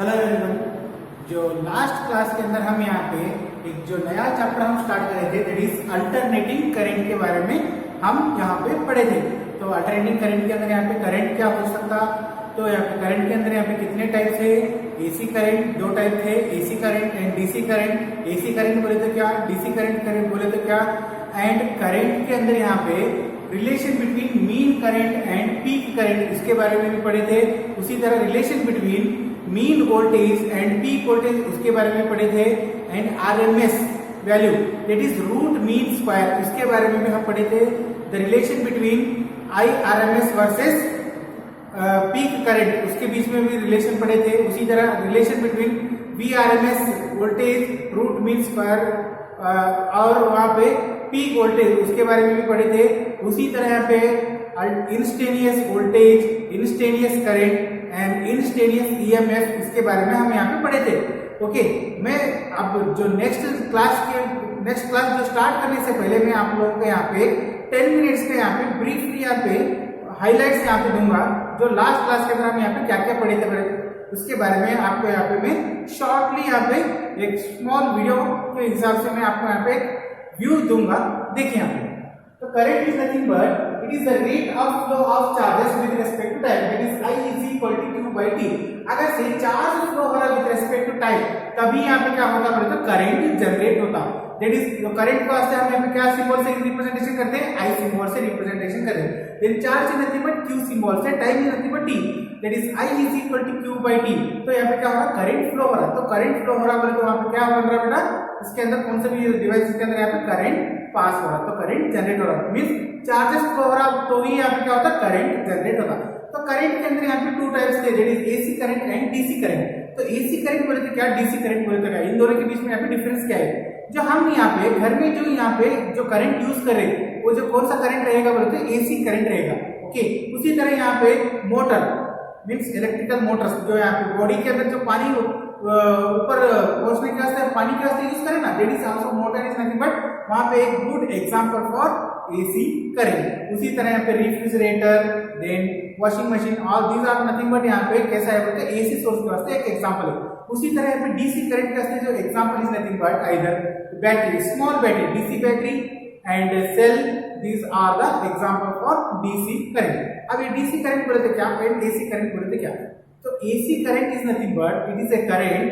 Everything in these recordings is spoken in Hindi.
Hello everyone. जो लास्ट क्लास के अंदर हम यहाँ पे एक जो नया चैप्टर हम स्टार्ट कर रहे थे दैट इज अल्टरनेटिंग करंट के बारे में हम यहाँ पे पढ़े थे। तो अल्टरनेटिंग करंट के अंदर यहाँ पे करंट क्या हो सकता, तो यहाँ पे करंट के अंदर यहाँ पे कितने टाइप थे, एसी करंट दो टाइप थे, AC current and DC current. AC current बोले तो क्या, डीसी करंट बोले तो क्या, एंड करंट के अंदर यहाँ पे relation between mean current and peak current इसके बारे में भी पढ़े थे। उसी तरह relation between mean voltage and peak voltage उसके बारे में पढ़े थे। And RMS value that is root mean square इसके बारे में भी हम पढ़े थे। The relation between I RMS versus peak current उसके बीच में भी रिलेशन पढ़े थे। उसी तरह relation between V RMS voltage root mean square और वहां पे पीक वोल्टेज उसके बारे में भी पढ़े थे। उसी तरह यहाँ पे instantaneous voltage, instantaneous current and instantaneous EMF इसके बारे में हम यहाँ पे पढ़े थे। ओके, मैं अब जो नेक्स्ट क्लास जो स्टार्ट करने से पहले मैं आप लोगों को यहाँ पे 10 मिनट्स के यहाँ पे ब्रीफली यहाँ पे हाइलाइट्स यहाँ पे दूंगा जो लास्ट क्लास के अंदर हम यहाँ पे क्या क्या पढ़े थे उसके बारे में आपको यहाँ पे मैं शॉर्टली यहाँ पे एक स्मॉल वीडियो के हिसाब से मैं आपको यहाँ पे व्यू दूंगा। देखिए यहाँ पे तो current is nothing but it is the rate of flow of charges with respect to time that is I is equal to Q by T। अगर से चार्ज फ्लो हो रहा है विद रिस्पेक्ट टू टाइम तभी यहाँ पे क्या होता है तो करंट जनरेट होता। दैट इज करंट को हम यहाँ पे क्या सिंबल से रिप्रेजेंटेशन करते हैं, I सिंबल से रिप्रेजेंटेशन करते हैं। Then charge is nothing but Q symbol से, time is nothing but T that is I is equal to Q by T। तो यहाँ पे क्या हो रहा है करंट फ्लो हो रहा है। तो करंट फ्लो हो रहा है तो वहां पे क्या बन रहा है बेटा, इसके अंदर कौन सा भी डिवाइस के अंदर यहाँ पे करंट पास हो रहा है तो करंट जनरेट हो रहा है। मींस चार्जेस फ्लो हो रहा तो ही यहाँ पे क्या होता है करंट जनरेट होता। तो करंट के अंदर यहाँ पे टू टाइप्स थे that is AC current and DC current. तो एसी करंट बोले तो क्या, डीसी करंट बोले तो क्या, इन दोनों के बीच में यहाँ पे डिफरेंस क्या है। जो हम यहाँ पे घर में जो यहाँ पे जो करंट यूज कर रहे हैं वो जो कौन सा करंट रहेगा बोले तो एसी करंट रहेगा। ओके, उसी तरह यहाँ पे मोटर मीन्स इलेक्ट्रिकल मोटर्स जो यहाँ पे बॉडी के अंदर जो पानी ऊपर पहुंचने के वास्ते पानी के वास्ते यूज करें ना, that is also motor is nothing but वहां पे एक good example for AC current. उसी तरह यहाँ पे refrigerator then washing machine all these are nothing but यहाँ पे कैसा है बोलते एसी सोर्स के वास्ते एक एग्जांपल है। उसी तरह यहाँ पे डीसी करंट के वास्ते जो example is nothing but either battery, small battery DC battery and cell, these are the example for DC current। अब ये DC करंट बोले तो क्या एंड AC करंट बोले तो क्या, तो AC current is nothing but it is a current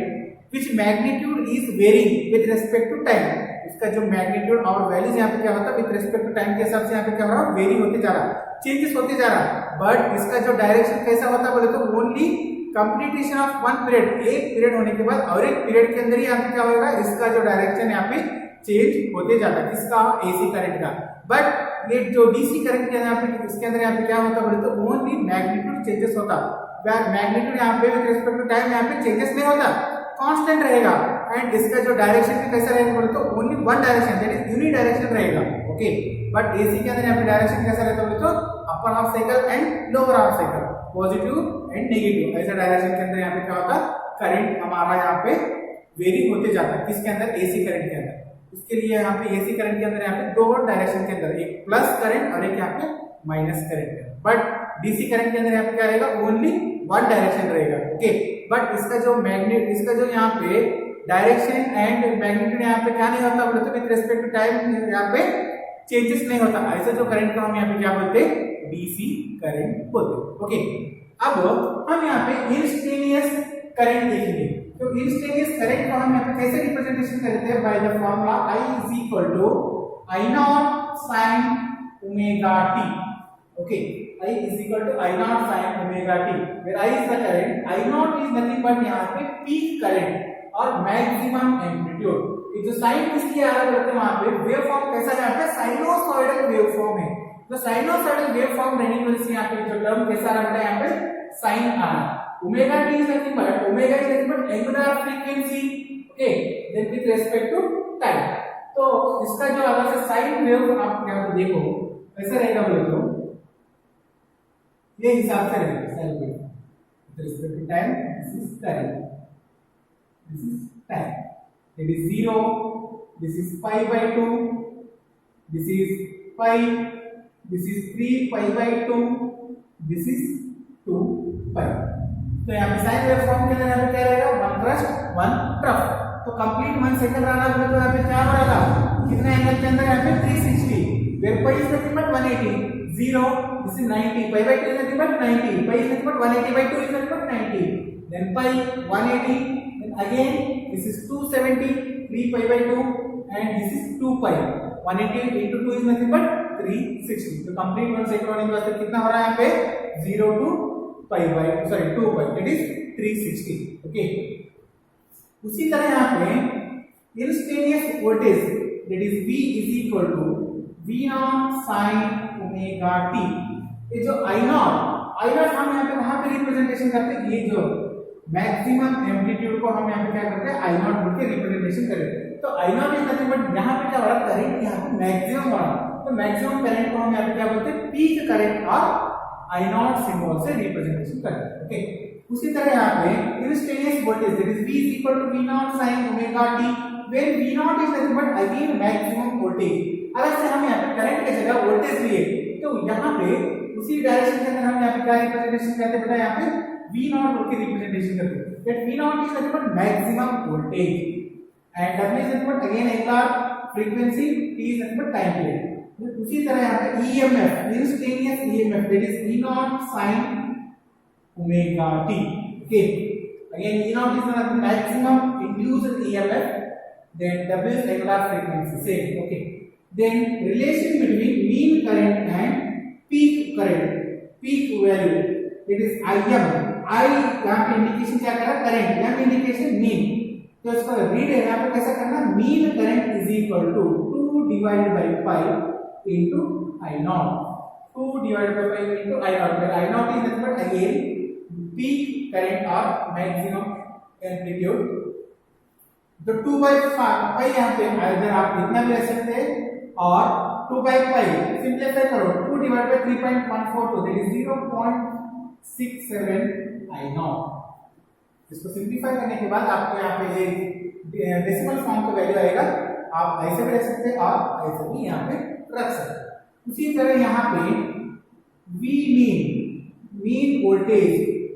which magnitude is varying with respect to time। इसका जो मैग्नीट्यूड और वैल्यूज यहाँ पे क्या होता है विद रिस्पेक्ट टू टाइम के हिसाब से यहाँ पे क्या हो रहा है वेरी होते जा रहा है, चेंजेस होते जा रहा है। बट इसका जो डायरेक्शन कैसा होता है बोले तो only completion of one period, एक पीरियड होने के बाद और एक पीरियड के अंदर ही यहाँ पे क्या होगा इसका जो डायरेक्शन यहाँ पे चेंज होते जाता है, किसका एसी करंट का। बट ये जो डीसी करंट के यहाँ पे इसके अंदर यहाँ पे क्या होता बोले तो ओनली मैग्नीट्यूड चेंजेस होता, मैग्नीट्यूड यहाँ पे विद रिस्पेक्ट टू टाइम यहाँ पे चेंजेस नहीं होता, कांस्टेंट रहेगा। एंड इसका जो डायरेक्शन भी कैसा रहेगा बोले तो only one direction that is uni direction रहेगा। ओके, बट एसी के अंदर यहाँ पे डायरेक्शन कैसा रहता बोले तो upper half cycle and lower half cycle, positive and negative, ऐसा डायरेक्शन के अंदर यहाँ पे क्या होता करंट हमारा यहाँ पे वेरी होते जाता है। किसके अंदर, एसी करंट के अंदर। इसके लिए यहाँ पे एसी करंट के अंदर यहाँ पे दो डायरेक्शन के अंदर एक प्लस करंट और एक यहाँ पे minus current. But DC current के अंदर यहाँ पे क्या रहेगा ओनली वन डायरेक्शन रहेगा। ओके, बट इसका जो यहाँ पे डायरेक्शन एंड मैग्नीट्यूड यहाँ पे क्या नहीं होता बोले तो विद रिस्पेक्ट टू टाइम यहाँ पे चेंजेस नहीं होता। ऐसे जो करंट को हम यहाँ पे क्या बोलते हैं डीसी करंट बोलते। ओके, अब हम यहाँ पे इंस्टेनियस करंट देखेंगे। तो इंस्टेनियस करंट को हम यहाँ पे कैसे रिप्रेजेंटेशन करते हैं by the formula I is equal to I naught sine omega t. Okay, I is equal to I naught sine omega t where I is the current, I naught is nothing but यहाँ पे पीक करंट और मैक्सिमम एम्पलीट्यूड। ये जो साइन इसलिए आ रहा है वहां पे वेव फॉर्म कैसा है, यहाँ पे साइनोसॉइडल वेव फॉर्म है। तो साइनोसॉइडल वेव फॉर्म रहने की वजह से यहाँ पे जो टर्म कैसा आ रहा है यहाँ पे साइन आ रहा है। Omega t is nothing but omega is nothing but angular frequency. Okay, then with respect to time. तो इसका जो अगर से साइन वेव आप यहाँ पे देखो कैसा रहेगा बोले तो ये हिसाब से रहेगा sine wave with respect to time. This is current, this is time, it is 0, this is pi by 2, this is pi, this is 3 pi by 2, this is 2 pi। तो यहाँ पे साइन वेव फॉर्म के अंदर यहाँ पे क्या रहेगा, 1 क्रस्ट 1 ट्रफ। तो कंप्लीट 1 सेकंड रहना बोले तो यहाँ पे क्या हो रहेगा, कितना एंगल के अंदर यहाँ पे 360, wave pi is nothing but 180, 0 this is 90, pi by 2 is nothing but 90, pi is nothing but 180 by 2 is nothing but 90, then pi 180, then again this is 270, 3 pi by 2 and this is 2 pi, 180 into 2 is nothing but 360। तो कंप्लीट 1 सेकंड होने के बाद कितना हो रहा है यहाँ पे 0 to pi by 2 pi that is 360। Okay, उसी तरह यहाँ पे instantaneous voltage that is V is equal to V0 sin omega t। ये जो I0 हम यहाँ पे कहाँ पे रिप्रेजेंटेशन करते हैं, ये जो मैक्सिमम एम्पलीट्यूड को हम यहाँ पे क्या करते हैं I0 बोल के रिप्रेजेंटेशन करें। तो I0 इज नथिंग बट यहाँ पे क्या हो रहा है, करंट यहाँ पे मैक्सिमम हो रहा है। तो मैक्सिमम करंट को हम यहाँ पे क्या बोलते हैं, पीक करंट और I0 सिंबल से रिप्रेजेंटेशन करते हैं। ओके, उसी तरह यहाँ पे instantaneous voltage that is V is equal to V0 sin omega t where V0 is nothing but again maximum voltage. अगर से हम यहाँ पे करंट की जगह वोल्टेज लिए तो यहाँ पे उसी डायरेक्शन के अंदर हम यहाँ पे क्या रिप्रेजेंटेशन करते हैं बेटा, यहाँ पे V0 बोल के रिप्रेजेंटेशन करते हैं। That V0 is nothing but maximum voltage and W is nothing but again angular frequency, T is nothing but time period. उसी तरह यहाँ पे EMF instantaneous EMF that is E0 sin omega t। Okay, again E0 is nothing maximum induced EMF, then W is angular frequency same। Okay, then relation between mean current and peak current, peak value it is Im। I यहाँ पे इंडिकेशन क्या कर रहा है, करंट, M इंडिकेशन मीन। तो इसका रीड है यहाँ पे कैसा करना, mean current is equal to 2 divided by pi into I0, 2 divided by pi into I0 where I0 is nothing but again peak current or maximum amplitude। तो 2 by पाई यहाँ पे इधर आप इतना भी ले सकते हैं और 2 by पाई सिंपलीफाई करो, 2 divide by 3.142 that is 0.67 I0। इसको सिंपलीफाई करने के बाद आपको यहाँ पे ये डेसिमल फॉर्म का वैल्यू आएगा, आप ऐसे भी रख सकते हैं और ऐसे भी यहाँ पे रख सकते हैं। उसी तरह यहाँ पे V mean voltage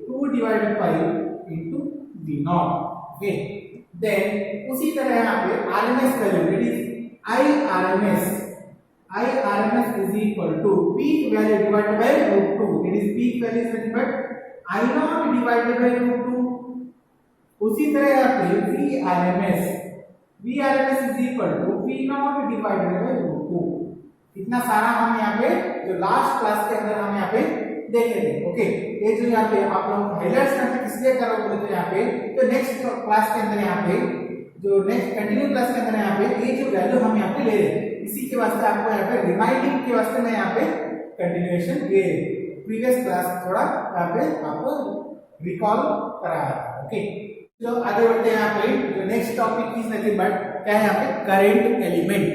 2 divided by into V0। Okay, then उसी तरह यहाँ पे RMS value that is IRMS is equal to peak value divided by root 2 that is peak value is nothing but I0 divided by root 2। उसी तरह यहाँ पे VRMS is equal to V0 divided by root 2। इतना सारा हम यहाँ पे जो लास्ट क्लास के अंदर हम यहाँ पे देखे थे। ओके, ये जो यहाँ पे आप लोग हाइलाइट्स करके किसलिए करो बोले तो यहाँ पे तो नेक्स्ट क्लास के अंदर यहाँ पे जो नेक्स्ट कंटिन्यू क्लास के अंदर यहाँ पे ये जो वैल्यू हम यहाँ पे ले रहे हैं इसी के वास्ते आपको यहाँ पे रिमाइंडिंग के वास्ते मैं यहाँ पे कंटिन्यूएशन ये प्रीवियस क्लास थोड़ा यहाँ पे आपको रिकॉल कराया था। ओके, तो आगे बढ़ते हैं यहाँ पे जो next topic is nothing but क्या है यहाँ पे करंट एलिमेंट।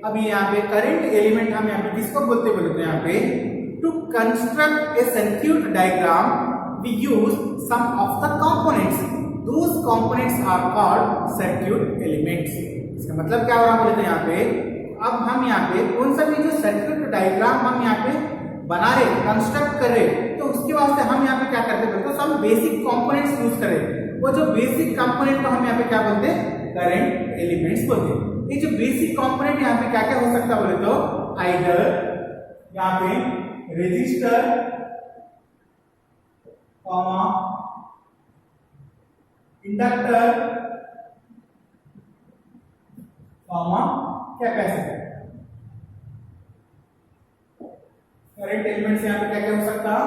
अब यहाँ पे करंट एलिमेंट हम यहाँ पे किसको बोलते हैं यहाँ पे to construct a circuit diagram we use some of the components, those components are called circuit elements. इसका मतलब क्या हो रहा है बोलते हैं यहाँ पे, अब हम यहाँ पे कौन सा भी जो सर्क्यूट डायग्राम हम यहाँ पे बना रहे कंस्ट्रक्ट कर रहे तो उसके वास्ते हम यहाँ पे क्या करते हैं तो हम बेसिक कंपोनेंट्स यूज करें। वो जो बेसिक कंपोनेंट को हम यहाँ पे क्या बोलते हैं, करंट एलिमेंट्स बोलते हैं। ये जो बेसिक कंपोनेंट यहाँ पे क्या क्या हो सकता है बोले तो आइदर यहाँ पे resistor comma inductor comma capacitor. Current elements यहाँ पे क्या क्या हो सकता है,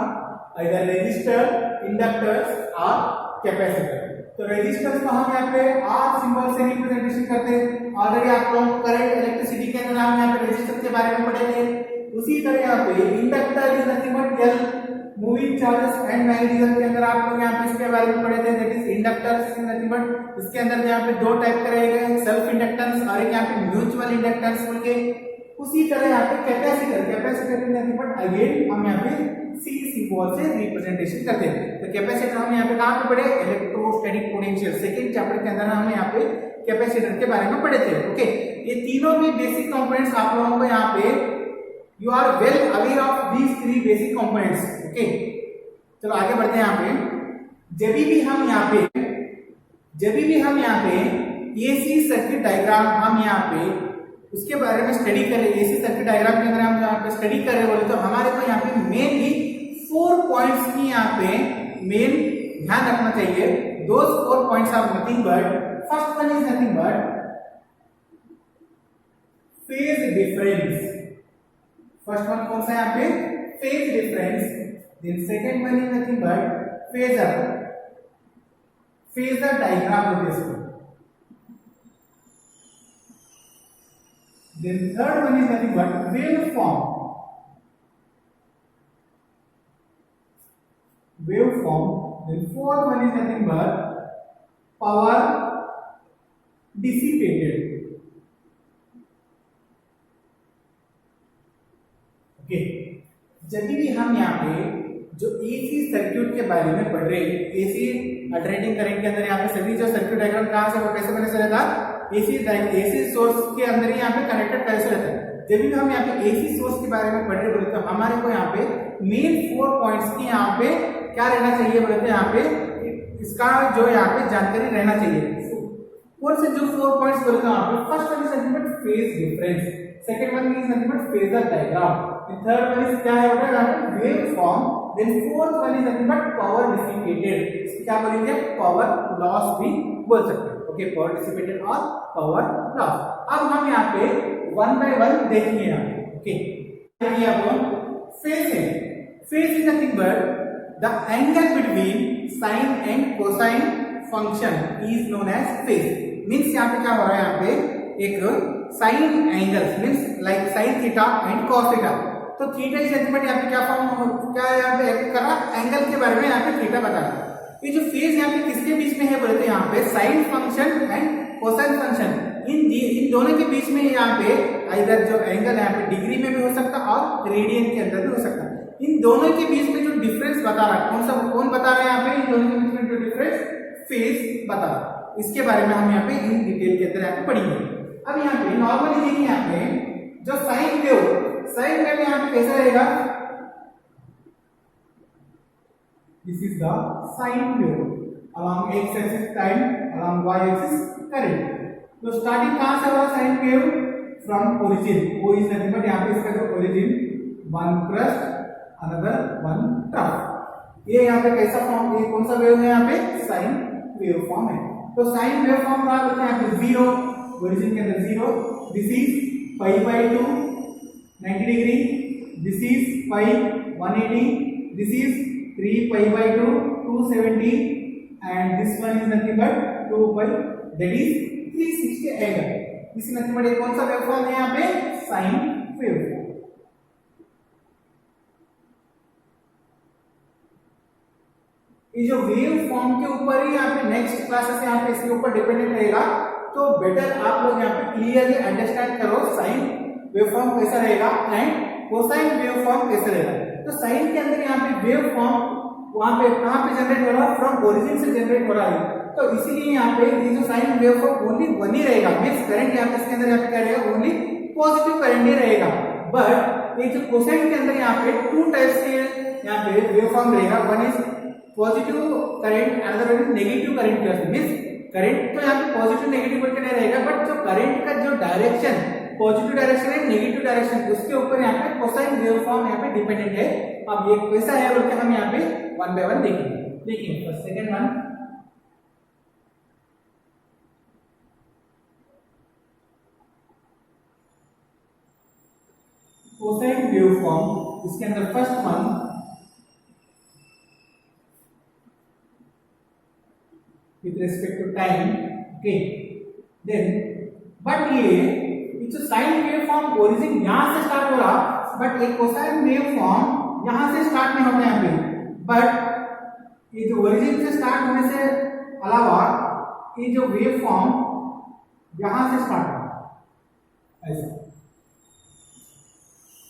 इधर रेजिस्टर, इंडक्टर्स और कैपेसिटर। तो रेजिस्टर्स को हम यहाँ पे आर सिंबल से रिप्रेजेंटेशन करते हैं। ऑलरेडी आप लोग करंट इलेक्ट्रिसिटी के अंदर हम यहाँ पे रेजिस्टर के बारे में पढ़े थे। उसी तरह यहाँ पे inductor is nothing but L moving charges and magnetism के अंदर आप लोग यहाँ पे इसके बारे में पढ़े थे, that is inductor is nothing but इसके अंदर यहाँ पे दो टाइप के रहेंगे, सेल्फ इंडक्टेंस और एक यहाँ पे म्यूचुअल इंडक्टेंस बोल के। उसी तरह यहाँ पे capacitor is nothing but again हम यहाँ पे सी सिंबल से रिप्रेजेंटेशन करते हैं। तो कैपेसिटर हम यहाँ पे कहाँ पे पढ़े, इलेक्ट्रोस्टैटिक पोटेंशियल सेकंड चैप्टर के अंदर हम यहाँ पे कैपेसिटर के बारे में पढ़े थे। ओके, ये तीनों भी बेसिक कंपोनेंट्स आप लोगों को यहाँ पे you are well aware of these three basic components. Okay, चलो आगे बढ़ते हैं यहाँ पे। जब भी हम यहाँ पे एसी सर्किट डायग्राम हम यहाँ पे उसके बारे में स्टडी करें, एसी सर्किट डायग्राम के अंदर हम यहाँ पे स्टडी कर रहे बोले तो हमारे को यहाँ पे मेनली 4 पॉइंट्स की यहाँ पे मेन ध्यान रखना चाहिए। Those 4 points are nothing but, first one is nothing but phase difference. First one कौन सा यहाँ पे? Phase difference. Then second one is nothing but phasor diagram होते इसको। Then third one is nothing but waveform. Then fourth one is nothing but power dissipated. Okay. जब भी हम यहाँ पे जो एसी सर्किट के बारे में पढ़ रहे हैं, एसी अल्टरनेटिंग करंट के अंदर यहाँ पे सभी जो सर्किट डायग्राम कहाँ से और कैसे बने से रहता, एसी सोर्स के अंदर ही यहाँ पे कनेक्टेड कैसे रहता है। जब भी हम यहाँ पे एसी सोर्स के बारे में पढ़ रहे बोलते तो हमारे को यहाँ पे मेन 4 पॉइंट्स की यहाँ पे क्या रहना चाहिए बोलते हैं, यहाँ पे इसका जो यहाँ पे जानकारी रहना चाहिए। कौन से जो 4 पॉइंट्स बोलते हैं यहाँ पे? First one is nothing but phase difference, second one is nothing but phasor diagram, third one is क्या है यहाँ पे? Wave form, then fourth one is nothing but power dissipated. इसको क्या बोलेंगे? पावर लॉस भी बोल सकते हैं। ओके, पावर डिसिपेटेड और पावर लॉस। अब हम यहाँ पे वन बाय वन देखेंगे यहाँ पे। ओके, देखिए अब फेज है। Phase is nothing but the angle between sine and cosine function is known as phase. Means यहाँ पे क्या हो रहा है, यहाँ पे एक sine angles means like sine theta and cos theta. तो थीटा इज नथिंग बट यहाँ पे क्या फॉर्म क्या यहाँ पे एक्ट कर रहा, एंगल के बारे में यहाँ पे थीटा बता रहा है। ये जो फेज यहाँ पे किसके बीच में है बोले तो यहाँ पे sine function and cosine function, इन दोनों के बीच में यहाँ पे इधर जो एंगल यहाँ पे डिग्री में भी हो सकता और रेडियन के अंदर भी हो सकता। इन दोनों के बीच में जो डिफरेंस बता रहा है कौन बता रहा है यहाँ पे? इन दोनों के बीच में जो डिफरेंस फेज बता रहा है, इसके बारे में हम यहाँ पे इन डिटेल के अंदर यहाँ पे पढ़ेंगे। अब यहाँ पे नॉर्मली देखिए यहाँ पे जो साइन वेव यहाँ पे कैसा रहेगा? This is the sine wave along x axis time, along y axis current. तो स्टार्टिंग कहां से हुआ sine wave? From origin. O is nothing but यहाँ पे इसका जो origin, one crest another one trough. ये यहाँ पे कैसा फॉर्म, ये कौन सा वेव है? यहाँ पे साइन वेव फॉर्म है। तो साइन वेव फॉर्म क्या होता है? यहाँ पे जीरो, ओरिजिन के अंदर zero. This is pi by 2 90 degree, this is pi 180, this is 3 pi by 2 270, and this one is nothing but 2 pi, that is 360 angle. this is nothing but एक कौन सा वेव फॉर्म है? यहाँ पे साइन वेव फॉर्म। ये जो वेव फॉर्म के ऊपर ही यहाँ पे नेक्स्ट क्लासेस यहाँ पे इसके ऊपर डिपेंडेंट रहेगा, तो बेटर आप लोग यहाँ पे क्लियरली अंडरस्टैंड करो साइन वेव फॉर्म कैसा रहेगा एंड कोसाइन वेव फॉर्म कैसे रहेगा। तो साइन के अंदर यहाँ पे वेव फॉर्म वहां पे कहां पे जनरेट हो रहा है? फ्रॉम ओरिजिन से जनरेट हो रहा है। तो इसीलिए यहाँ पे ये जो sine wave form only one ही रहेगा, मींस करंट यहाँ पे इसके अंदर यहाँ पे क्या रहेगा? ओनली पॉजिटिव करंट ही रहेगा। बट ये जो कोसाइन के अंदर यहाँ पे 2 टाइप्स के यहाँ पे वेव फॉर्म रहेगा, one is positive current, another one is negative current. Means current तो यहाँ पे पॉजिटिव नेगेटिव करके नहीं रहेगा, बट जो करंट का जो डायरेक्शन पॉजिटिव डायरेक्शन है नेगेटिव डायरेक्शन, उसके ऊपर यहाँ पे कोसाइन वेव फॉर्म यहाँ पे डिपेंडेंट है। अब ये कैसा है बोलते हम यहाँ पे वन बाय वन देखेंगे। देखिए first second one, cosine wave form, इसके अंदर first one with respect to time. Okay, then but ये जो साइन वेव फॉर्म ओरिजिन यहां से स्टार्ट हो रहा, बट एक कोसाइन वेव फॉर्म यहां से स्टार्ट नहीं होता यहाँ पे, बट ये जो ओरिजिन से स्टार्ट होने से अलावा ये जो वेव फॉर्म यहां से स्टार्ट होता है,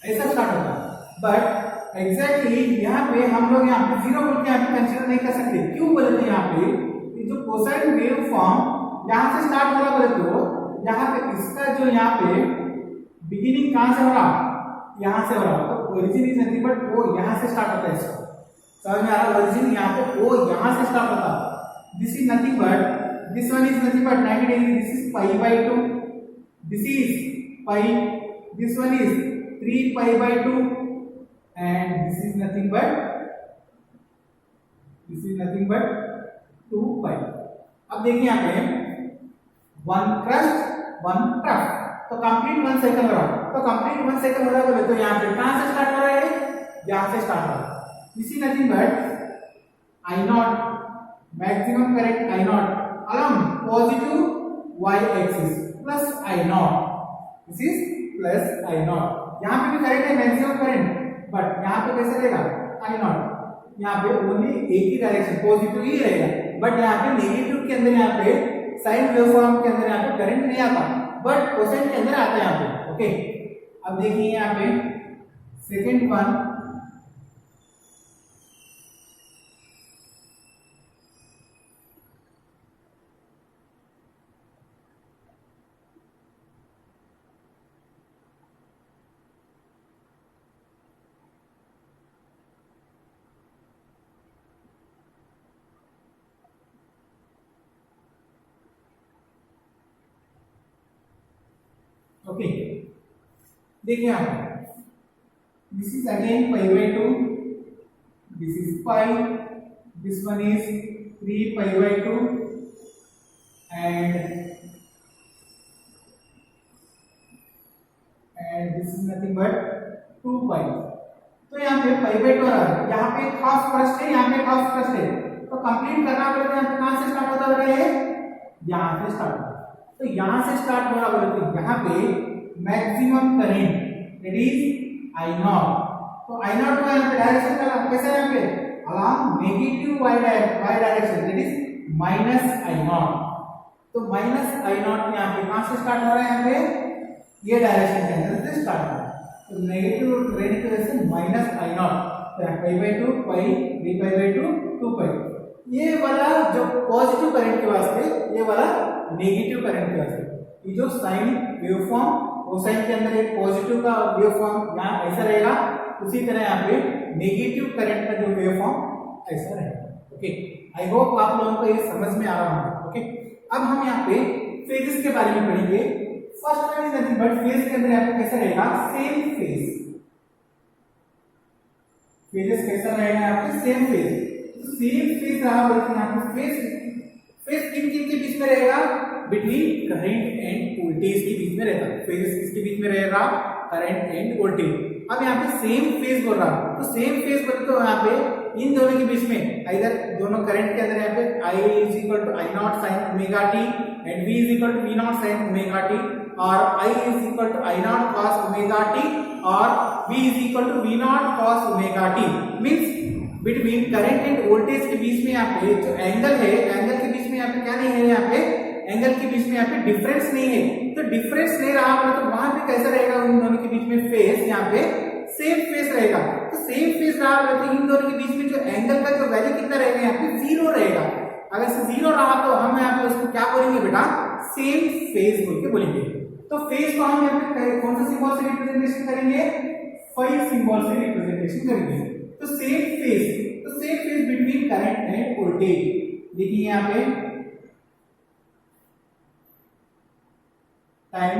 ऐसा स्टार्ट होता है। बट एग्जैक्टली यहाँ पे हम लोग यहाँ पे जीरो बोल के यहाँ पे कंसीडर नहीं कर सकते। क्यों बोले तो यहाँ पे ये जो कोसाइन वेव फॉर्म यहाँ से स्टार्ट हो रहा बोले तो यहाँ पे इसका जो यहाँ पे बिगिनिंग कहां से हो रहा? यहाँ से हो रहा। तो ओरिजिन इज नथिंग बट वो यहाँ से स्टार्ट होता है इसका। समझ में आ रहा? ओरिजिन यहाँ पे ओ यहाँ से स्टार्ट होता, this is nothing but this one is nothing but 90 degree, this is pi by 2, this is pi, this one is 3 pi by 2 and this is nothing but 2 पाई। अब देखिए यहाँ पे वन क्रस्ट वन ट्रफ, तो कंप्लीट 1 साइकिल हो रहा है, तो कंप्लीट 1 साइकिल हो रहा है बोले तो यहाँ पे कहां से स्टार्ट हो रहा है? यहाँ से स्टार्ट हो रहा है। This is nothing but I not, maximum current I not along positive y axis plus I naught, this is plus I naught। यहाँ पे भी करंट है मैक्सिमम करंट, बट यहाँ पे कैसे रहेगा? I naught, यहाँ पे ओनली एक ही डायरेक्शन पॉजिटिव ही रहेगा, बट यहाँ पे नेगेटिव के अंदर यहाँ पे साइन वेवफॉर्म के अंदर यहाँ पे करंट नहीं आता, बट कोसाइन के अंदर आता है यहाँ पे। ओके, अब देखिए यहाँ पे सेकेंड वन, ओके देखिए यहाँ this is again pi by 2, this is pi, this one is 3 pi by 2 and this is nothing but 2 पाई। तो यहाँ पे पाई बाय 2 आ रहा है, यहाँ पे हाफ क्रस्ट है, यहाँ पे हाफ क्रस्ट है, तो कंप्लीट करना पड़ेगा। यहाँ पे कहां से स्टार्ट होता है? यहाँ से स्टार्ट होता है, तो यहाँ से स्टार्ट हो रहा है, यहाँ पे maximum current that is I not, तो आई नॉट का यहाँ पे डायरेक्शन का कैसे है? यहाँ पे along negative y direction that is minus I not, तो माइनस आई नॉट यहाँ पे कहां से स्टार्ट हो रहा है? यहाँ पे ये डायरेक्शन के अंदर से स्टार्ट हो रहा है, तो नेगेटिव रहने की वजह से माइनस आई नॉट, तो यहाँ पाई बाय 2 पाई, 3 पाई बाय 2 2 पाई। ये वाला जो पॉजिटिव करंट के वास्ते, ये वाला नेगेटिव करंट के वास्ते, ये जो साइन वेवफॉर्म कोसाइन के अंदर एक पॉजिटिव का वेवफॉर्म यहाँ ऐसा रहेगा, उसी तरह यहाँ पे नेगेटिव करंट का जो वेवफॉर्म ऐसा रहेगा। ओके, आई होप आप लोगों को ये समझ में आ रहा होगा। ओके, अब हम यहाँ पे फेजेस के बारे में पढ़ेंगे। First one is nothing but phase के अंदर यहाँ पे कैसा रहेगा? सेम फेज, फेजेस कैसा रहेगा? यहाँ पे सेम फेज, सेम फेज रहा बोलते यहाँ पे फेज किन किन के बीच में रहेगा? बिटवीन करंट एंड वोल्टेज के बीच में रहेगा। फेज किसके बीच में रहेगा? Current and voltage. अब यहाँ पे सेम फेज बोल रहा हूं, तो सेम फेज बोले तो यहाँ पे इन दोनों के बीच में इधर दोनों करंट के अंदर यहाँ पे I is equal to I naught sine omega t and V is equal to V naught sine omega t, और I is equal to I naught cos omega t और V is equal to V naught cos omega t. Means between current and voltage के बीच में यहाँ पे जो एंगल है, एंगल के बीच में यहाँ पे क्या नहीं है? यहाँ पे एंगल के बीच में यहाँ पे डिफरेंस नहीं है, तो डिफरेंस नहीं रहा तो वहां पे कैसा रहेगा? उन दोनों के बीच में फेज यहाँ पे सेम फेज रहेगा, तो सेम फेज रहा तो इन दोनों के बीच में जो एंगल का जो वैल्यू कितना रहेगा? यहाँ पे 0 रहेगा। अगर से 0 रहा तो हम यहाँ पे उसको क्या बोलेंगे बेटा? सेम फेज बोल के बोलेंगे। तो फेज को हम यहाँ पे कौन सा सिंबल से रिप्रेजेंटेशन करेंगे? फाई सिंबल से रिप्रेजेंटेशन करेंगे। तो same phase between current and voltage. देखिए यहाँ पे time,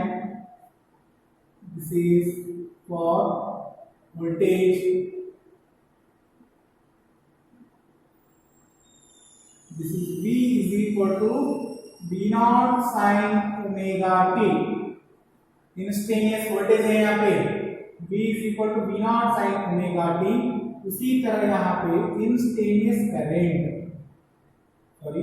this is for voltage, this is V is equal to V naught sine omega t. Instantaneous voltage है यहाँ पे V is equal to V naught sine omega t. उसी तरह यहाँ पे इंस्टेंटेनियस करंट, सॉरी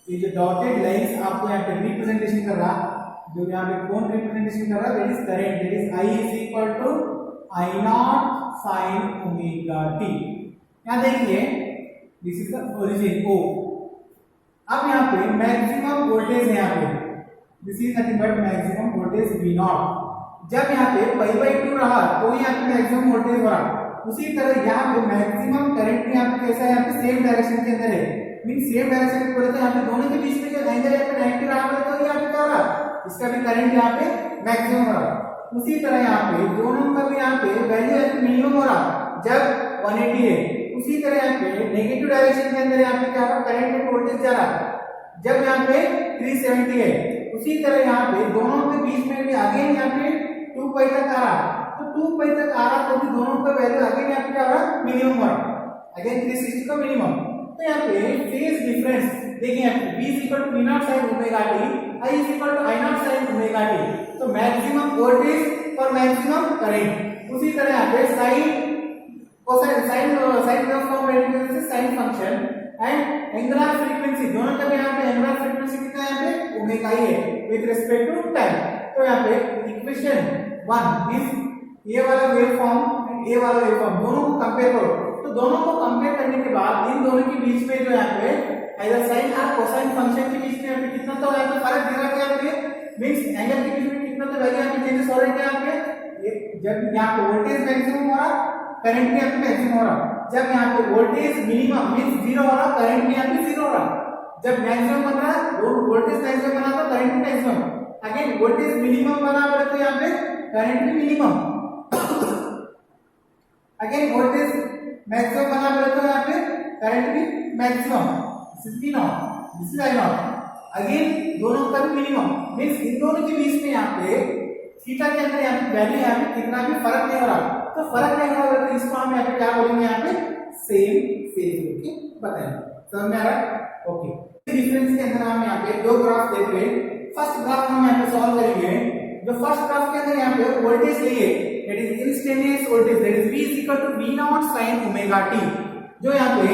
ये जो डॉटेड लाइंस आपको यहाँ पे रिप्रेजेंटेशन कर रहा, जो यहाँ पे कौन रिप्रेजेंटेशन कर रहा? That is current, that is I is equal to I naught sine omega t. यहाँ देखिए this is the origin O। अब यहाँ पे मैक्सिमम वोल्टेज है, यहाँ पे this is nothing but maximum voltage V naught. जब यहाँ पे पाई बाय 2 रहा तो यहाँ पे मैक्सिमम वोल्टेज हो रहा, उसी तरह यहाँ पे मैक्सिमम करंट यहाँ पे कैसा है? यहाँ पे सेम डायरेक्शन के अंदर है, मीन सेम डायरेक्शन बोले तो यहाँ पे दोनों के बीच में जो एंगल है 90 रहा तो यहाँ पे क्या इसका भी करंट यहाँ पे मैक्सिमम हो रहा। उसी तरह यहाँ पे दोनों का भी यहाँ पे वैल्यू मिनिमम हो रहा जब 180 है। उसी तरह यहाँ पे नेगेटिव डायरेक्शन के अंदर यहाँ पे क्या होगा, करंट एंड वोल्टेज जा रहा जब यहाँ पे 370 है। उसी तरह यहाँ पे दोनों के बीच में भी अगेन यहाँ पे 2 पाई तक आ रहा, तो 2 पाई तक आ रहा तो भी दोनों का वैल्यू अगेन यहाँ पे क्या हो रहा, मिनिमम हो रहा, अगेन 360 का मिनिमम। तो यहाँ पे फेज डिफरेंस देखिए यहाँ पे V equal to V0 sin omega t, I equal to I0 sin omega t। तो मैक्सिमम वोल्टेज और मैक्सिमम करंट। उसी तरह यहाँ पे साइन वेवफॉर्म रेडियस से sine function and angular frequency दोनों का भी यहाँ पे एंगुलर फ्रीक्वेंसी कितना है, यहाँ पे ओमेगा ही है विद रिस्पेक्ट टू टाइम। तो यहाँ पे इक्वेशन 1 इज ये वाला वेवफॉर्म ये वाला वेवफॉर्म दोनों को कंपेयर करो। तो दोनों को कंपेयर करने के बाद इन दोनों के बीच में जो यहाँ पे इधर साइन और कोसाइन फंक्शन के बीच में यहाँ पे कितना तो यहाँ पे फर्क दिख रहा है, यहाँ पे मींस एंगल के बीच में कितना तो वैल्यू यहाँ पे चेंजेस हो रहे हैं। यहाँ पे जब यहाँ पे वोल्टेज मैक्सिमम हो रहा, करंट भी यहाँ पे मैक्सिमम हो रहा। जब यहाँ पे वोल्टेज मिनिमम मींस 0 हो रहा, करंट भी यहाँ पे 0 हो रहा। जब मैक्सिमम बन रहा वोल्टेज मैक्सिमम बना तो करंट भी मैक्सिमम, अगेन वोल्टेज मिनिमम बना तो यहाँ पे करंट भी मिनिमम, अगेन वोल्टेज मैक्सिमम बना तो यहाँ पे करंट भी maximum. This is V0, this is I0, again दोनों का भी मिनिमम मींस इन दोनों के बीच में यहाँ पे थीटा के अंदर यहाँ पे वैल्यू यहाँ पे कितना भी फर्क नहीं हो रहा। तो फर्क नहीं हो रहा तो इसको हम यहाँ पे क्या बोलेंगे, यहाँ पे सेम फेज करके बताएंगे। समझ में आ रहा है? ओके। डिफरेंस के अंदर हम यहाँ पे दो ग्राफ देख रहे हैं। फर्स्ट ग्राफ हम यहाँ पे सॉल्व करेंगे। जो फर्स्ट ग्राफ के अंदर यहाँ पे वोल्टेज लिए that is instantaneous voltage that is V equal to V0 sin omega t। जो यहाँ पे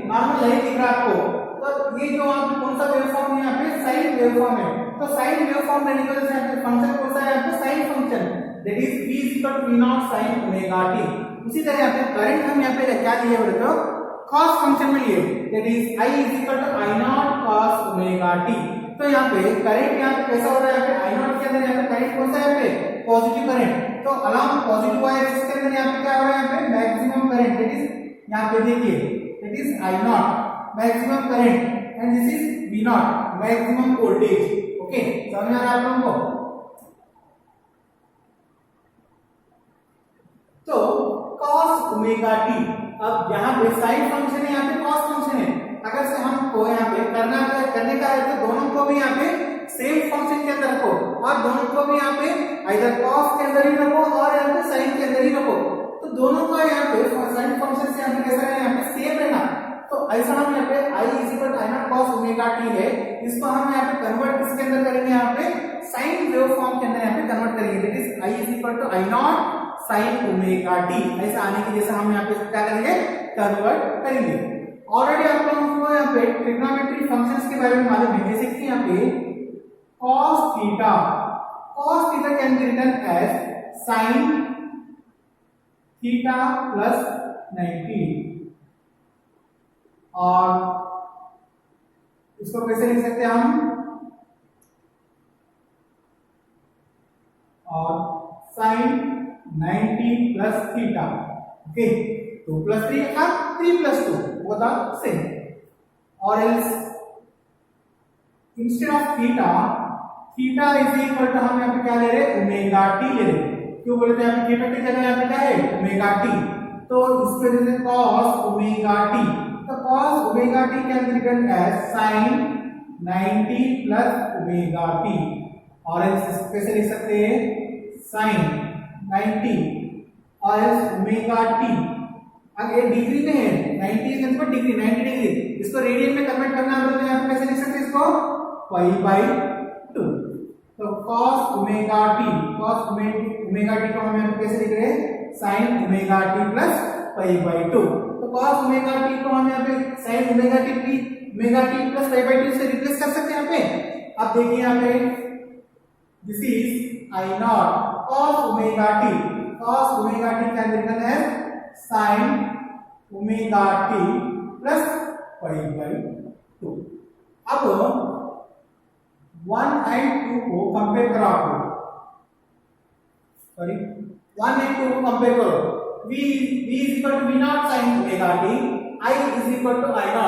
नॉर्मल लाइन दिख रहा है आपको, तो ये जो आप कौन सा वेवफॉर्म है, यहाँ पे साइन वेवफॉर्म है। तो साइन वेवफॉर्म रहने की वजह से यहाँ पे फंक्शन कौन सा है, यहाँ पे sine function that is V equal to V0 sin omega t। उसी तरह यहाँ पे करंट हम यहाँ पे क्या लिए बोले तो cos फंक्शन में लिए that is I equal to I0 cos omega t। तो यहाँ पे करंट यहाँ पे कैसा हो रहा है, यहाँ पे I0 के अंदर यहाँ पे करंट कौन सा है, यहाँ पे पॉजिटिव करंट। तो अलोंग पॉजिटिव वाई एक्सिस के अंदर यहाँ पे क्या हो रहा है, यहाँ पे मैक्सिमम करंट दैट इज यहाँ पे देखिए that is I0 maximum current and this is V0 maximum voltage. Okay, समझ में आ रहा है आप लोगों को? तो cos ओमेगा t, अब यहाँ पे साइन फंक्शन है, यहाँ पे cos फंक्शन है। अगर से हमको यहाँ पे करने का है तो दोनों को भी यहाँ पे सेम फंक्शन के अंदर रखो और दोनों को भी यहाँ पे इधर cos के अंदर ही रखो और यहाँ पे sin के अंदर ही रखो। तो दोनों का यहाँ पे साइन फंक्शन से यहाँ पे कैसा है, यहाँ पे सेम रहना। तो ऐसा हम यहाँ पे I equal to I0 cos omega t है, इसको हम यहाँ पे कन्वर्ट किसके अंदर करेंगे, यहाँ पे साइन वेवफॉर्म के अंदर यहाँ पे कन्वर्ट करेंगे that is I equal to I0 sin omega t। ऐसा आने की जैसा हम यहाँ पे क्या करेंगे, कन्वर्ट करेंगे। ऑलरेडी आप लोगों को यहाँ पे ट्रिग्नोमेट्री फंक्शंस के बारे में मालूम है, जैसे कि यहाँ पे cos theta can be written as sin theta plus 90 और इसको कैसे लिख सकते हैं हम, और sin 90 plus theta. Okay, 2 plus 3 का 3 प्लस 2 वो था सेम। और else instead of theta is equal to हम यहाँ पे क्या ले रहे हैं, ओमेगा टी ले रहे हैं। क्यों बोले थे यहाँ पे थीटा की जगह यहाँ पे क्या है, ओमेगा टी। तो इसके वजह से cos ओमेगा टी, तो cos omega t can be written as sin 90 plus omega t. और इसको कैसे लिख सकते हैं, sin 90 और ओमेगा टी। अगर डिग्री में है 90 is nothing but degree, 90 degree, इसको रेडियन में कन्वर्ट करना है तो यहाँ पे कैसे लिख सकते हैं इसको, पाई बाय 2। तो cos ओमेगा टी को हम यहाँ पे कैसे लिख रहे हैं, sin omega t plus pi by 2। तो cos ओमेगा टी को हम यहाँ पे sin omega t plus pi by 2 से रिप्लेस कर सकते हैं यहाँ पे। अब देखिए यहाँ पे this is I0 cos omega t can be written as sin omega t plus pi by 2। अब 1 एंड 2 को कंपेयर करो, आपको सॉरी 1 एंड 2 को कंपेयर करो। V is equal to V0 sin omega t, I is equal to I0।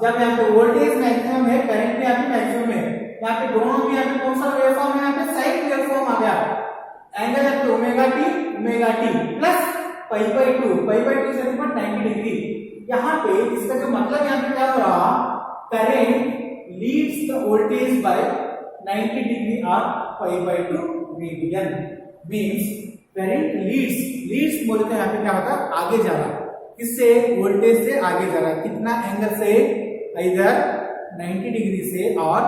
जब यहाँ पे वोल्टेज मैक्सिमम है, करंट भी यहाँ पे मैक्सिमम है, यहाँ पे दोनों भी, यहाँ पे कौन सा वेवफॉर्म है, यहाँ पे साइन वेवफॉर्म आ गया। एंगल है तो ओमेगा टी प्लस π/2 π/2 से इक्वल 90 डिग्री। यहाँ पे इसका जो मतलब यहाँ पे क्या हो रहा, current leads the voltage bye 90 degree और π/2 रेडियन। मींस करंट लीड्स बोलते हैं यहाँ पे क्या होता है, आगे जा रहा, किससे, वोल्टेज से आगे जा रहा है। कितना एंगल से, इधर 90 डिग्री से और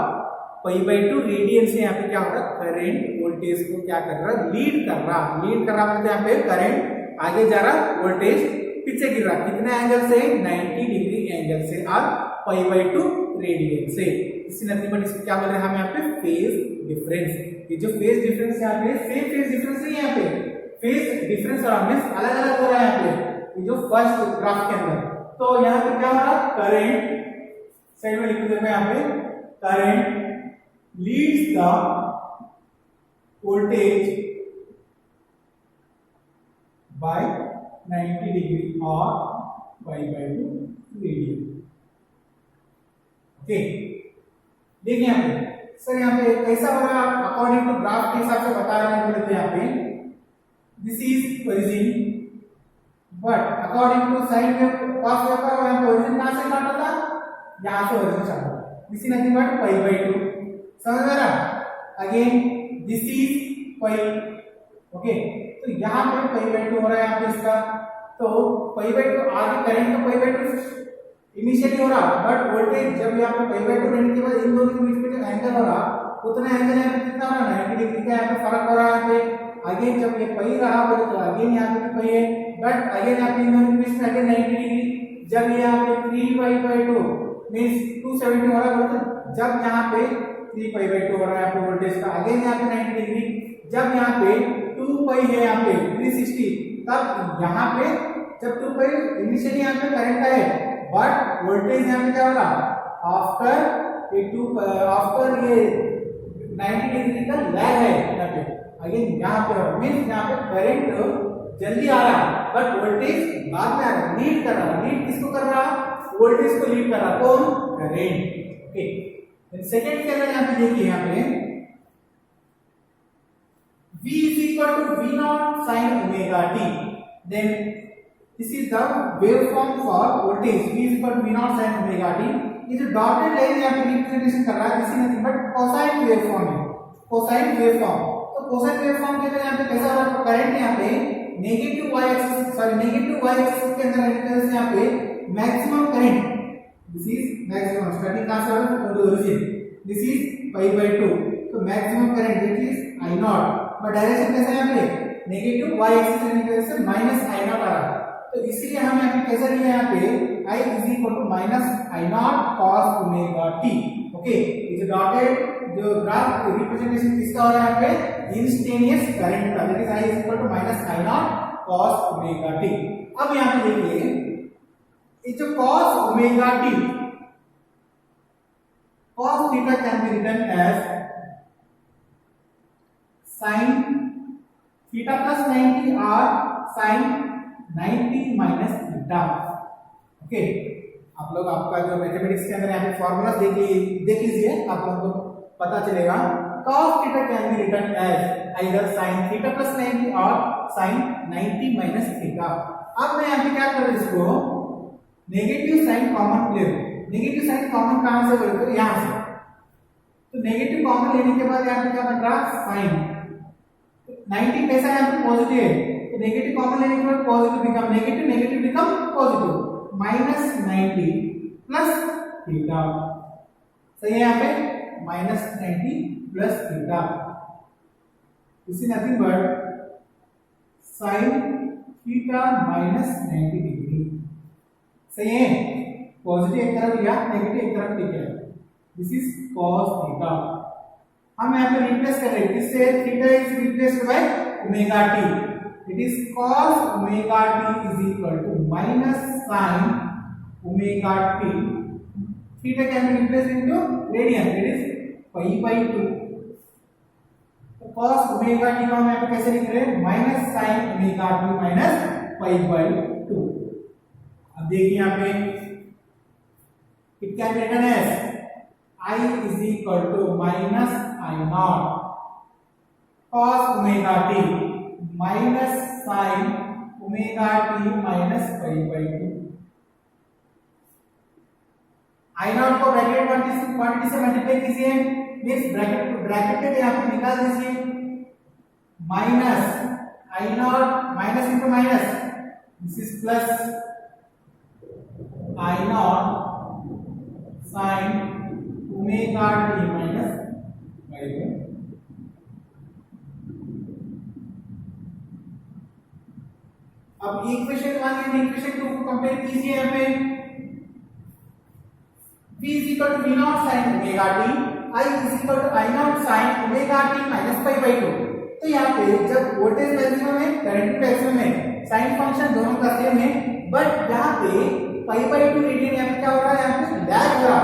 π/2 रेडियन से। यहाँ पे क्या हो रहा है, करंट वोल्टेज को क्या कर रहा है, लीड कर रहा मतलब यहाँ पे करंट आगे जा रहा, वोल्टेज पीछे गिर रहा। कितना एंगल से, 90 डिग्री एंगल से और π/2 रेडियन से। इसी नथिंग बट इसको क्या बोल रहे हैं हम यहाँ पे, फेज डिफरेंस। ये जो फेज डिफरेंस यहाँ पे, सेम फेज डिफरेंस नहीं है, यहाँ पे फेज डिफरेंस और मींस अलग अलग हो रहा है यहाँ पे, ये जो फर्स्ट ग्राफ के अंदर। तो यहाँ पे क्या हो रहा, करंट, साइड में लिख देते हैं यहाँ पे, current leads the voltage bye 90 degree और π/2 रेडियन। ओके, देखिए यहाँ पे सर, यहाँ पे कैसा हो रहा है, अकॉर्डिंग टू ग्राफ के हिसाब से बता रहे हैं बोलते हैं यहाँ पे, this is origin, but according to sine wave cos wave का यहाँ पे ओरिजिन कहां से स्टार्ट होता, यहाँ से ओरिजिन स्टार्ट होता, दिस इज नथिंग बट π/2। समझ में आ रहा, अगेन दिस इज π, ओके, तो यहाँ पे π/2 हो रहा है यहाँ पे इसका, तो π/2 आगे करंट का π/2 इनिशियली हो रहा, बट वोल्टेज जब यहाँ पे π/2 रहने के बाद इन दोनों के बीच में जो एंगल हो रहा, उतना एंगल यहाँ पे कितना हो रहा, 90 डिग्री का यहाँ पे फर्क हो रहा है यहाँ पे। अगेन जब ये पई रहा बोले तो अगेन यहाँ पे भी पई है, बट अगेन यहाँ पे इन दोनों के बीच में अगेन 90 डिग्री। जब यहाँ पे 3π/2 मींस 270 हो रहा है, तो जब यहाँ पे 3π/2 हो रहा है यहाँ पे वोल्टेज का, अगेन यहाँ पे 90 डिग्री। जब यहाँ पे 2π है यहाँ पे 360, तब यहाँ पे जब 2π इनिशियली यहाँ पे करंट है, बट वोल्टेज यहाँ पे क्या हो रहा, आफ्टर ये 90 डिग्री का लैग है यहाँ पे। अगेन यहाँ पे मींस यहाँ पे करंट जल्दी आ रहा है, बट वोल्टेज बाद में आ रहा, लीड कर रहा। लीड किसको कर रहा, वोल्टेज को लीड कर रहा, कौन, करंट। ओके, सेकंड के अंदर यहाँ पे देखिए, यहाँ पे V is equal to V0 sin omega t, then this is the waveform for voltage V is equal to V0 sin omega t। ये जो डॉटेड लाइन यहाँ पे रिप्रेजेंटेशन कर रहा है, किसी नहीं बट कोसाइन वेवफॉर्म है, कोसाइन वेवफॉर्म। तो कोसाइन वेवफॉर्म के अंदर यहाँ पे कैसा हो रहा है, करंट यहाँ पे नेगेटिव y एक्सिस के अंदर रहने से यहाँ पे maximum current, this is maximum, starting कहां से हो रहा है, ओरिजिन, दिस इज π/2, तो maximum current that is I0, but direction कैसा है यहाँ पे, नेगेटिव y एक्सिस रहने की वजह से माइनस I0 आ रहा है। तो इसलिए हम यहाँ पे कैसे लिया, यहाँ पे I is equal to minus I0 cos omega t। Okay, ये जो डॉटेड जो ग्राफ रिप्रेजेंटेशन किसका हो रहा है यहाँ पे, इंस्टेंटेनियस करंट का, that is I is equal to minus I0 cos omega t। अब यहाँ पे देखिए, ये जो cos omega t, cos theta can be written as sin theta plus 90 और sin 90 माइनस थीटा। ओके, आप लोग आपका जो मैथमेटिक्स के अंदर यहाँ पे फॉर्मूला देख लीजिए, आप लोगों को पता चलेगा। cos theta can be written as either sin theta plus 90 और sin 90 माइनस थीटा। अब मैं यहाँ पे क्या कर रहा हूँ, इसको नेगेटिव साइन कॉमन ले लूं। नेगेटिव साइन कॉमन कहां से बोले तो यहाँ से, तो नेगेटिव कॉमन लेने के बाद यहाँ पे क्या बन रहा, साइन 90 कैसा यहाँ पे पॉजिटिव है, तो नेगेटिव कॉमन लेने के बाद positive become negative, negative become positive, minus 90 plus theta. सही है, यहाँ पे माइनस 90 प्लस थीटा, इसी nothing but sine theta minus 90 degree. सही है, पॉजिटिव एक तरफ लिया, नेगेटिव एक तरफ लिया, दिस इज cos थीटा। हम यहाँ पे रिप्लेस कर रहे हैं, किससे, theta is replaced by omega t, it is cos omega t is equal to minus sin omega t, theta can be replaced into radian, it is π/2। तो cos ओमेगा टी को हम यहाँ पे कैसे लिख रहे हैं, minus sin omega t minus π/2। अब देखिए यहाँ पे it can be written as I is equal to minus I naught cos omega t minus sine omega t minus pi by 2। I naught को ब्रैकेट क्वांटिटी से मल्टीप्लाई कीजिए, मींस ब्रैकेट के यहाँ पे निकाल दीजिए, minus I naught minus into minus, this is plus I naught sine omega t minus pi by. अब इक्वेशन 1 एंड इक्वेशन 2 को कंपेयर कीजिए। यहाँ पे v is equal to v naught sin omega t, I is equal to I naught sin omega t minus pi by 2। तो यहाँ पे जब वोल्टेज मैक्सिमम है, करंट मैक्सिमम है, साइन फंक्शन दोनों का सेम है, बट यहाँ पे पाई बाई 2 रेडियन यहाँ पे क्या हो रहा है, यहाँ पे लैग हो रहा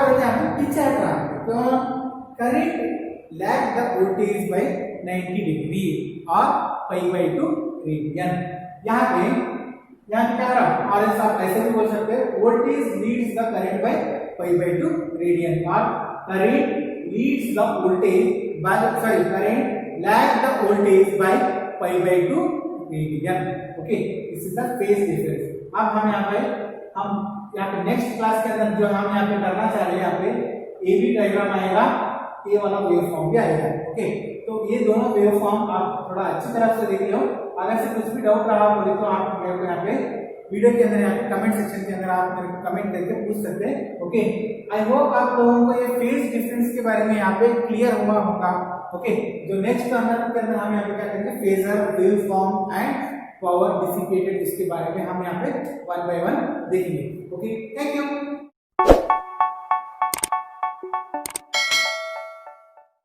है, यहाँ पे पीछे हट रहा है। तो current lag the voltage bye 90 degree और पाई बाई 2 रेडियन। यहाँ पे क्या रहा, और आप ऐसे भी बोल सकते हैं voltage leads the current by pi by 2 radian, और current leads the voltage by current lag the voltage by pi by 2 radian. Okay, this is the phase difference. अब हम यहाँ पे नेक्स्ट क्लास के अंदर जो हम यहाँ पे करना चाह रहे हैं, यहाँ पे ए बी डायग्राम आएगा, ए वाला वेव फॉर्म भी आएगा। ओके, तो ये दोनों वेव फॉर्म आप थोड़ा अच्छी तरह से देख लो। अगर से कुछ भी डाउट रहा बोले तो आप मेरे को यहाँ पे वीडियो के अंदर, यहाँ पे कमेंट सेक्शन के अंदर आप मेरे को कमेंट करके पूछ सकते हैं। ओके, आई होप आप लोगों को ये फेज डिफरेंस के बारे में यहाँ पे क्लियर हुआ होगा। ओके, जो नेक्स्ट के अंदर हम यहाँ पे क्या करेंगे, phasor, wave form and power dissipated, इसके बारे में हम यहाँ पे 1 by 1 देखेंगे। Okay, thank you.